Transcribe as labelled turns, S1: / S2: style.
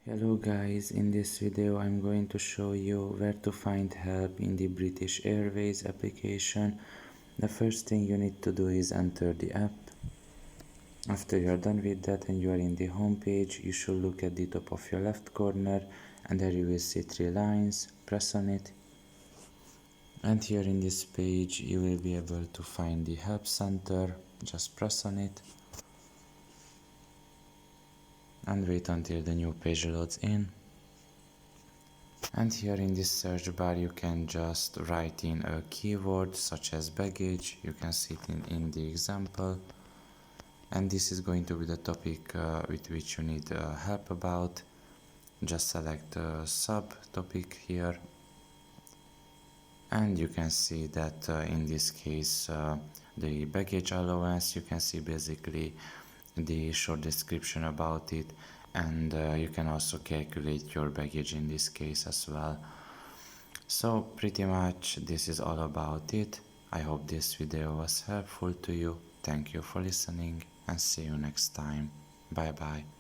S1: Hello guys, in this video I'm going to show you where to find help in the British Airways application. The first thing you need to do is enter the app. After you are done with that and you are in the home page, you should look at the top of your left corner and there you will see three lines. Press on it. And here in this page you will be able to find the help center. Just press on it and wait until the new page loads in. And here in this search bar you can just write in a keyword such as baggage. You can see it in the example, and this is going to be the topic with which you need help about. Just select a subtopic here and you can see that in this case the baggage allowance, you can see basically the short description about it, and you can also calculate your baggage in this case as well. So pretty much this is all about it. I hope this video was helpful to you. Thank you for listening and see you next time. Bye bye.